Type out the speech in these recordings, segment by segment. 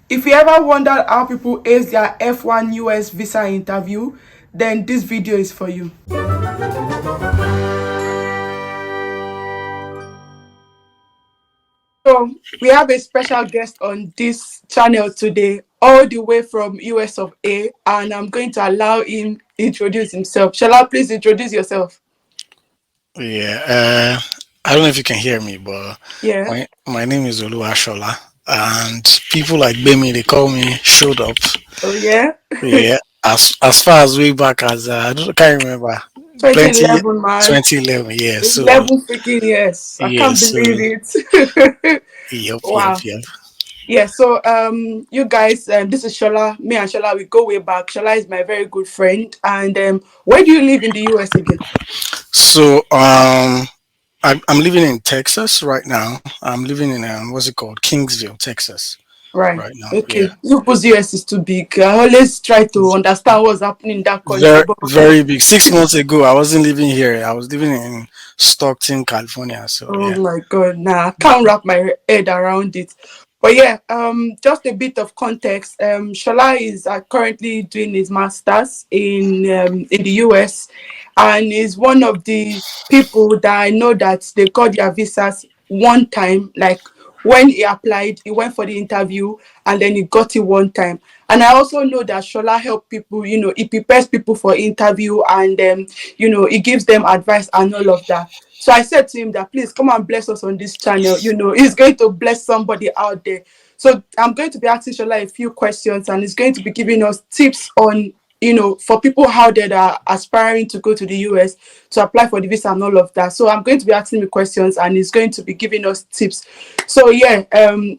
If you ever wondered how people ace their F1 US visa interview, then this video is for you. So we have a special guest on this channel today, all the way from US of A, and I'm going to allow him introduce himself. Shall I please introduce yourself? Yeah, I don't know if you can hear me, but Yeah. my name is Oluwashola, and people like Bemi they call me Showed Up. Oh yeah. Yeah, as far as way back as can't remember, plenty 2011, man. 2011. Yeah, so 11 freaking years. I yeah, can't so believe it. yep, yep, Wow. yep. Yeah, so you guys, this is Shola. Me and Shola, we go way back. Shola is my very good friend. And where do you live in the US again? So I'm living in Texas right now. I'm living in what's it called, Kingsville, Texas, Right. right now. Yeah, Okay. You put US is too big. I always try to understand what's happening in that country, very but very big. 6 months ago, I wasn't living here. I was living in Stockton, California. So oh yeah, my god, nah, I can't wrap my head around it. But yeah, just a bit of context. Shola is currently doing his masters in the US, and is one of the people that I know that they got their visas one time. Like when he applied, he went for the interview, and then he got it one time. And I also know that Shola help people. He prepares people for interview, and he gives them advice and all of that. So I said to him that please come and bless us on this channel. He's going to bless somebody out there. So I'm going to be asking Shola a few questions, and he's going to be giving us tips on, for people out there that are aspiring to go to the US to apply for the visa and all of that. So I'm going to be asking me questions, and he's going to be giving us tips. So yeah, and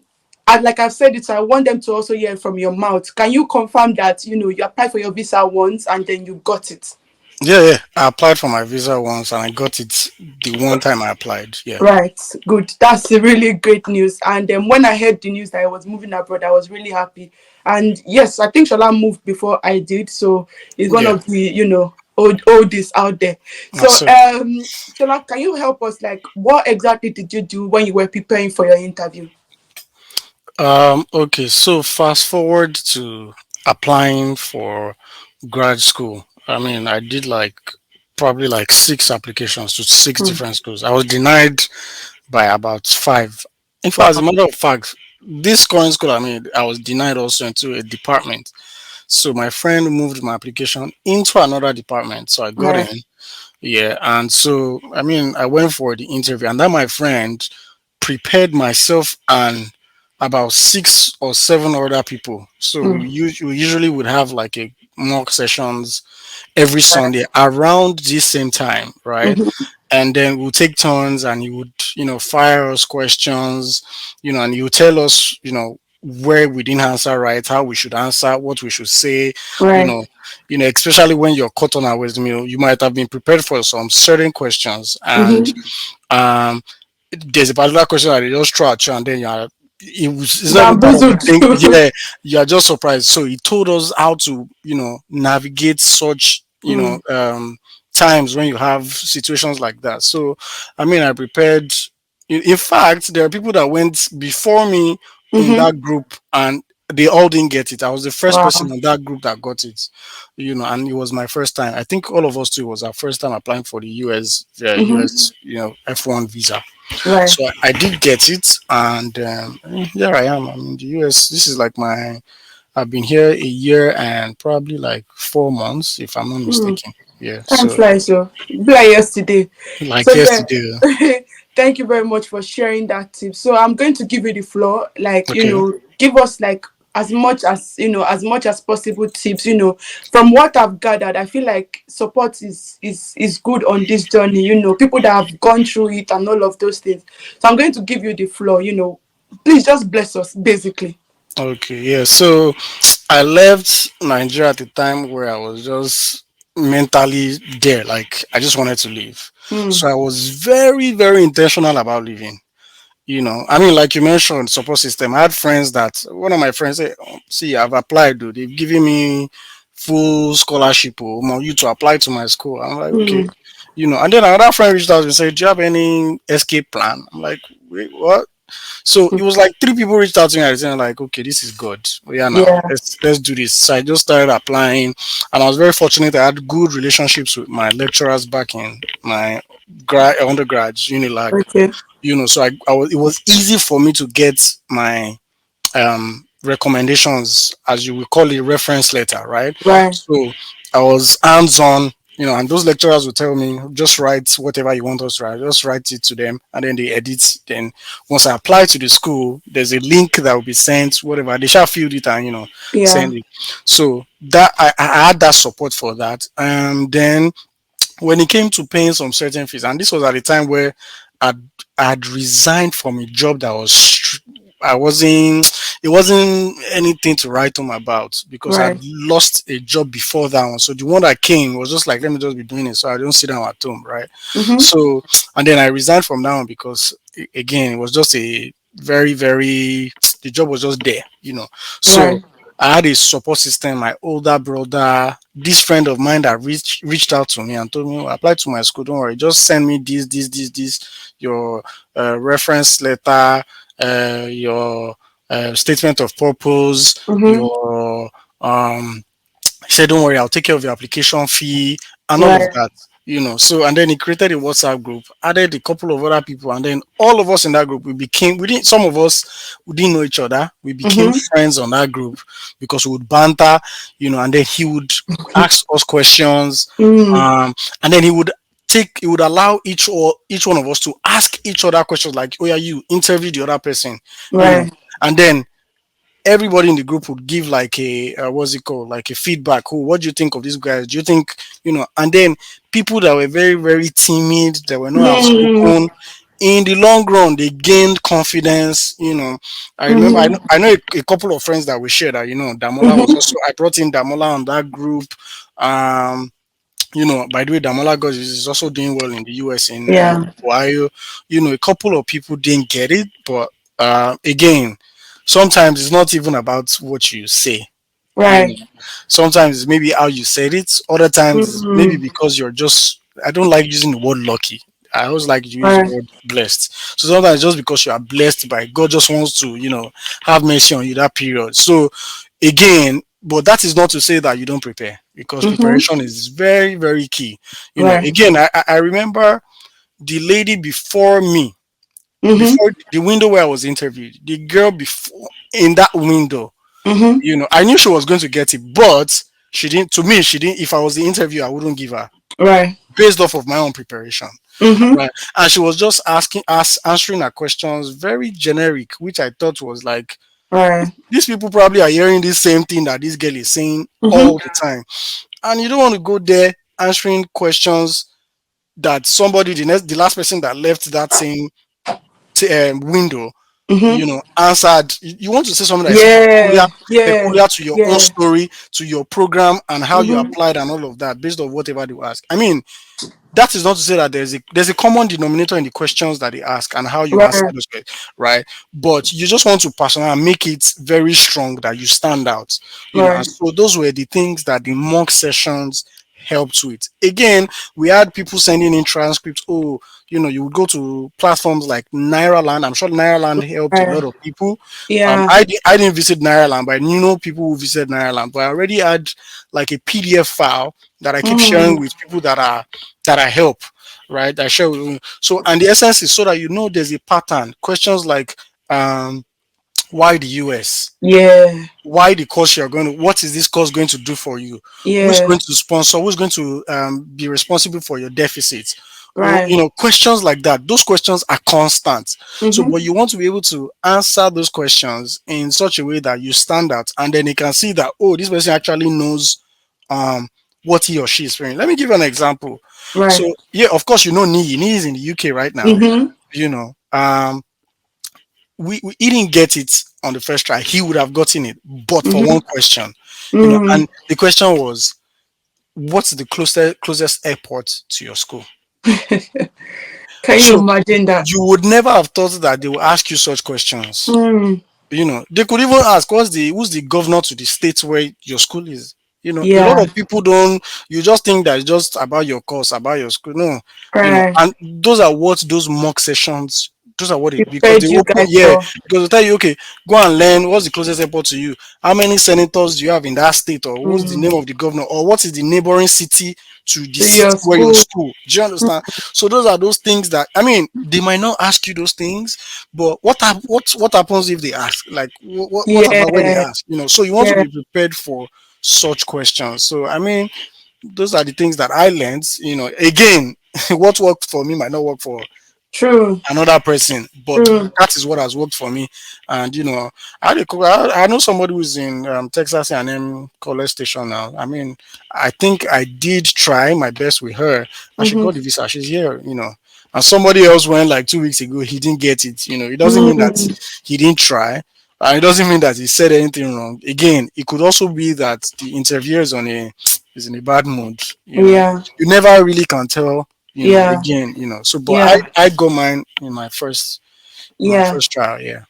like I've said it, I want them to also hear from your mouth. Can you confirm that you applied for your visa once and then you got it? yeah. I applied for my visa once and I got it the one time I applied. Yeah, Right, good. That's really great news. And when I heard the news that I was moving abroad, I was really happy. And yes, I think Shola moved before I did, so it's one yeah. of the oldies out there. So So Shola, can you help us? Like, what exactly did you do when you were preparing for your interview? okay. So fast forward to applying for grad school. I mean, I did like probably like six applications to six Hmm. different schools. I was denied by about five. In fact, as a Wow. matter of fact, this current school I mean, I was denied also into a department. So my friend moved my application into another department. So I got Right. in. Yeah. And so, I mean, I went for the interview, and then my friend prepared myself and about six or seven other people. So Hmm. we usually would have like a mock sessions every Right. Sunday around this same time, right? Mhm. And then we'll take turns and he would, fire us questions, and you tell us, where we didn't answer right, how we should answer, what we should say, you Right. know, especially when you're caught on our wisdom, you might have been prepared for some certain questions, and Mm-hmm. um there's a particular question that they just throw at you, and then it's not even part of the Bamboozled. thing. Yeah, you are just surprised. So he told us how to, navigate such, Mm. times when you have situations like that. So, I mean, I prepared. In fact, there are people that went before me in Mm-hmm. that group, and they all didn't get it. I was the first person Wow. in that group that got it, and it was my first time. I think all of us too, it was our first time applying for the Mm-hmm. US, F1 visa. Right. So I did get it, and here I am. I'm in the US. This is like I've been here a year and probably like 4 months, if I'm not Mm. mistaken. Yeah. Time So flies, so like yesterday. So like yeah, yesterday. thank you very much for sharing that tip. So I'm going to give you the floor. Like, Okay. give us like as much as possible tips. From what I've gathered, I feel like support is good on this journey. People that have gone through it and all of those things. So I'm going to give you the floor. Please just bless us, basically. Okay. Yeah. So I left Nigeria at the time where I was just mentally there. Like I just wanted to leave. Mm, So I was very, very intentional about leaving. I mean, like you mentioned, support system. I had friends that one of my friends said, "Oh, see, I've applied, dude. They've given me full scholarship or you to apply to my school." I'm like, okay. mm, And then another friend reached out and said, "Do you have any escape plan?" I'm like, wait, what? So it was like three people reached out to me and I was like, okay, this is good. Oh, yeah, now Yeah. let's do this. So I just started applying, and I was very fortunate. I had good relationships with my lecturers back in my undergrads, Unilag. Okay. So it was easy for me to get my recommendations, as you will call it, reference letter, right? Right. So I was hands on, and those lecturers would tell me, just write whatever you want us to write, just write it to them, and then they edit. Then once I apply to the school, there's a link that will be sent, whatever. They shall fill it and, Yeah. send it. So that I had that support for that. And then when it came to paying some certain fees, and this was at a time where I'd, I'd resigned from a job that I wasn't, it wasn't anything to write home about because I'd Right. lost a job before that one. So the one that came was just like, let me just be doing it so I don't sit down at home, right? Mhm. So, and then I resigned from that one because, again, it was just a very, very, the job was just there. So Right. I had a support system, my older brother, this friend of mine that reached out to me and told me, "Oh, apply to my school, don't worry, just send me this, your reference letter, your statement of purpose, Mhm. your he said, don't worry, I'll take care of your application fee and all of Right. that. So and then he created a WhatsApp group, added a couple of other people, and then all of us in that group we didn't some of us we didn't know each other. We became Mhm. friends on that group because we would banter, and then he would ask us questions, Mm. um, and then he would allow each one of us to ask each other questions like, oh yeah, you interview the other person, you know, Right. and then everybody in the group would give like a what's it called, like a feedback. Oh, what do you think of these guys? Do you think, and then people that were very very timid, that were not Mm. outspoken, in the long run they gained confidence. I remember, I know, Mhm. a couple of friends that we shared that, Damola was Mhm. also, I brought in Damola on that group. um by the way, Damola God is also doing well in the US, in Yeah. Ohio. A couple of people didn't get it, but again, sometimes it's not even about what you say. You know, Right. sometimes it's maybe how you said it. Other times it's maybe Mm. because you're just. I don't like using the word lucky. I always like to use the Right. word blessed. So sometimes it's just because you are blessed by God, just wants to, have mercy on you that period. So again, but that is not to say that you don't prepare, because Mhm. preparation is very, very key. Right. Again, I remember the lady before me, Mhm. before the window where I was interviewed, the girl before in that window, Mhm. I knew she was going to get it, but she didn't. To me, she didn't. If I was the interviewer, I wouldn't give her, Right. based off of my own preparation, Mhm. right? And she was just asking us, answering her questions very generic, which I thought was like, Right. these people probably are hearing the same thing that this girl is saying Mhm. all the time, and you don't want to go there answering questions that somebody, the last person that left that same window, Mhm. answered. You want to say something that is peculiar, Yeah. Yeah. peculiar to your own Yeah. story, to your program, and how you Mhm. applied and all of that, based on whatever they ask. I mean, that is not to say that there's a common denominator in the questions that they ask and how you answer Right. those questions, right? But you just want to personally make it very strong that you stand out, and Right. so those were the things that the mock sessions helped with. Again, we had people sending in transcripts. Oh, you would go to platforms like Nairaland. I'm sure Nairaland helped a Right. lot of people. Yeah. I didn't visit Nairaland, but I know people who visit Nairaland. But I already had like a PDF file that I keep sharing Mm. with people that I help, right? I share with you. So, and the essence is so that there's a pattern. Questions like, um, why the US? Yeah. Why the course you're going to? What is this course going to do for you? Who's Yeah. going to sponsor? Who's going to be responsible for your deficits? Or, Right. questions like that. Those questions are constant. So, Mhm. but you want to be able to answer those questions in such a way that you stand out, and then you can see that, oh, this person actually knows um what he or she is wearing. Let me give you an example. Right. So yeah, of course, Nii is in the UK right now. Mhm. He didn't get it on the first try. He would have gotten it, but for one Mhm. question. Mm. And the question was, what's the closest airport to your school? Can you So imagine that? you would never have thought that they will ask you such questions. Mm. They could even ask, who's the governor to the state where your school is? A lot Yeah. of people don't. You just think that it's just about your course, about your school. No, Right. and those are what those mock sessions. Those are what it because they Prepared you open. guys Yeah, for. because they tell you, okay, go and learn what's the closest airport to you. How many senators do you have in that state, or what's the Mm. name of the governor, or what is the neighboring city to the To city your where your school. school? Do you understand? So those are those things that I mean. They might not ask you those things, but what happens if they ask? Like what about when they Yeah. ask? So you want to Yeah. be prepared for such questions. So I mean, those are the things that I learned. Again, what worked for me might not work for True. another person, but True. that is what has worked for me. And I know somebody who's in Texas A&M College Station now. I mean, I think I did try my best with her, and she got the Mm-hmm. visa. She's here. And somebody else went like 2 weeks ago. He didn't get it. It doesn't mean that Mm. he didn't try. And it doesn't mean that he said anything wrong. Again, it could also be that the interviewer is in a bad mood. Yeah. You never really can tell. Yeah. Again, so but I Yeah. I got mine in my Yeah. first trial. Yeah,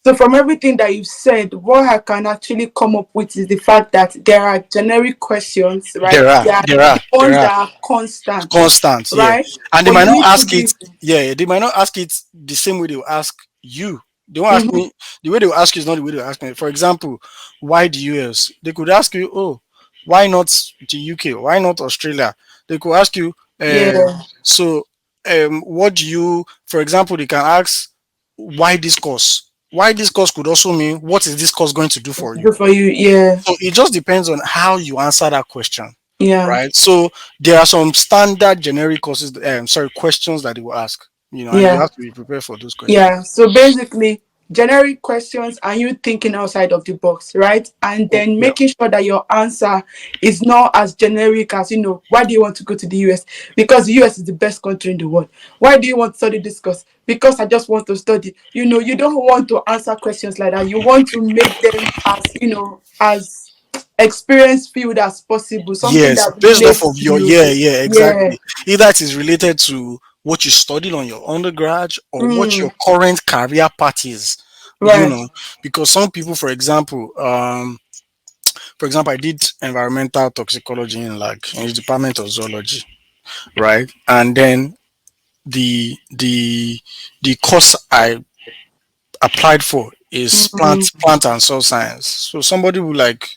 So from everything that you've said, what I can actually come up with is the fact that there are generic questions, right? there are, There are there the are, there ones are that are constant, constant. Yeah, right? and they But might you not need to ask it. give. Yeah, yeah, they might not ask it the same way they will ask you. They won't ask Mm-hmm. me the way they will ask you is not the way they will ask me. For example, why the US? They could ask you, oh, why not the UK? Why not Australia? They could ask you, Yeah. so what do you? For example, they can ask why this course. Why this course could also mean what is this course going to do for you? Good for you. Yeah. So it just depends on how you answer that question, Yeah. right? So there are some standard generic courses, sorry, questions that they will ask, and you Yeah. have to be prepared for those questions. Yeah, so basically, generic questions and you thinking outside of the box, right? And Oh, then yeah. making sure that your answer is not as generic as, why do you want to go to the US? Because the US is the best country in the world. Why do you want to study this course? Because I just want to study. You don't want to answer questions like that. You want to make them as, as experience field as possible, something Yes, that based off relates of to your, you. yeah, yeah, Yeah. exactly. Either it is related to what you studied on your undergrad or what Mm, your current career path is, you right. know, because some people, for example, I did environmental toxicology in the Department of Zoology, right? And then the course I applied for is Mm. plant and soil science. So somebody will like,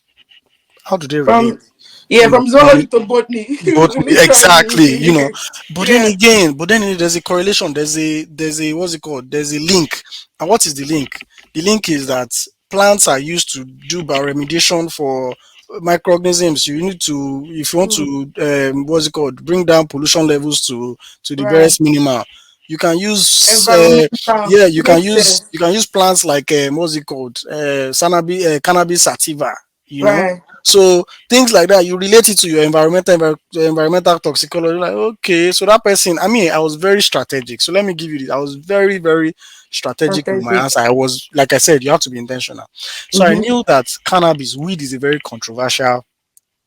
how do they relate? From yeah, from From zoology to botany, but exactly, literally. but then Yeah. again, there's a correlation. There's a what's it called? There's a link. And what is the link? The link is that plants are used to do bioremediation for microorganisms. You need to, if you want Mm, to, what's it called? Bring down pollution levels to the right. barest minimal. You can use, Environmental yeah, makes sense. you can use plants like what's it called? Cannabis sativa. You know, Right. so things like that, you relate it to your environmental toxicology. Like, okay, so that person. I mean, I was very strategic. So let me give you this. I was very, very strategic with my Strategic. answer. I was, like I said, you have to be intentional. So I Mm-hmm. knew that cannabis, weed, is a very controversial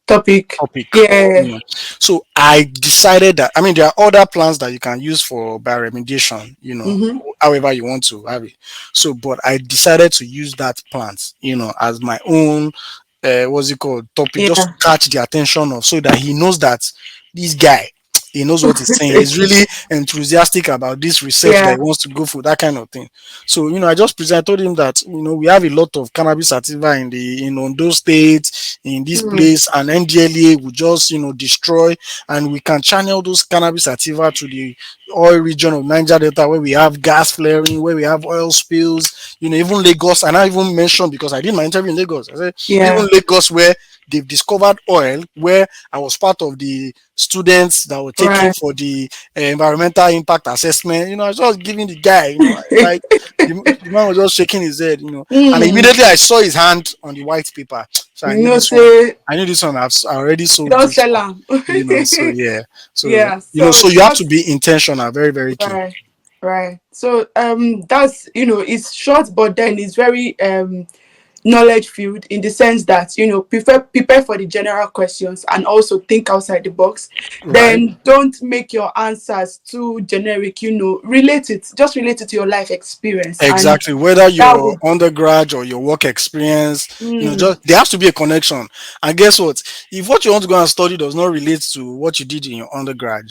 Topic. topic, or Yeah. so I decided that, I mean, there are other plants that you can use for bioremediation, Mm-hmm. however you want to have it. So but I decided to use that plant, as my own, what's it called, topic, just to Yeah. catch the attention of, so that he knows that this guy, he knows what he's saying. He's really enthusiastic about this research that Yeah. he wants to go for, that kind of thing. So I just I told him that we have a lot of cannabis sativa in Ondo State, in this Mm, place, and NDLA will just destroy, and we can channel those cannabis sativa to the oil region of Niger Delta, where we have gas flaring, where we have oil spills, even Lagos. And I even mentioned, because I did my interview in Lagos, I said even yeah. Lagos, where they've discovered oil, where I was part of the students that were taking Right. for the environmental impact assessment. I was just giving the guy, like the man was just shaking his head, and Mm. immediately I saw his hand on the white paper. So I You knew know, this one. say I knew this one. I already you sold don't this sell one. them. So yeah. So Yeah. So so you have to that's be intentional. Very, very key. right. Right. So that's it's short, but then it's very knowledge field, in the sense that, prepare for the general questions and also think outside the box. Right. Then don't make your answers too generic. Relate it to your life experience, and Exactly. Whether that your would. undergrad or your work experience, Mm, just there has to be a connection. And guess what? If what you want to go and study does not relate to what you did in your undergrad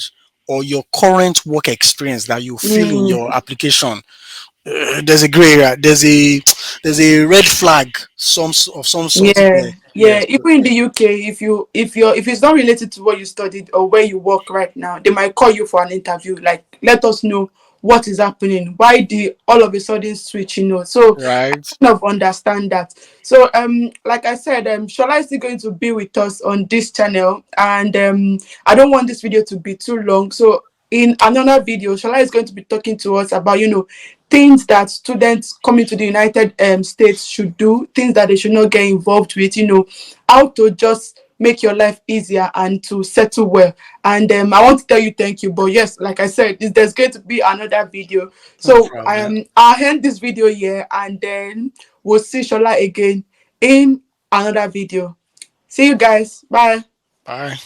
or your current work experience that you feel in mm. your application, there's a gray area. There's a red flag of some sort Yeah, there. yeah. Yes. Even in the UK, if it's not related to what you studied or where you work right now, they might call you for an interview. Like, let us know what is happening. Why the all of a sudden switch? So Right. kind of understand that. So like I said, Shola is still going to be with us on this channel, and I don't want this video to be too long. So in another video, Shola is going to be talking to us about things that students coming to the United States should do, things that they should not get involved with, how to just make your life easier and to settle well. And I want to tell you thank you, but yes, like I said, there's going to be another video. No So problem. I'll end this video here, and then we'll see Shola again in another video. See you guys. Bye. Bye.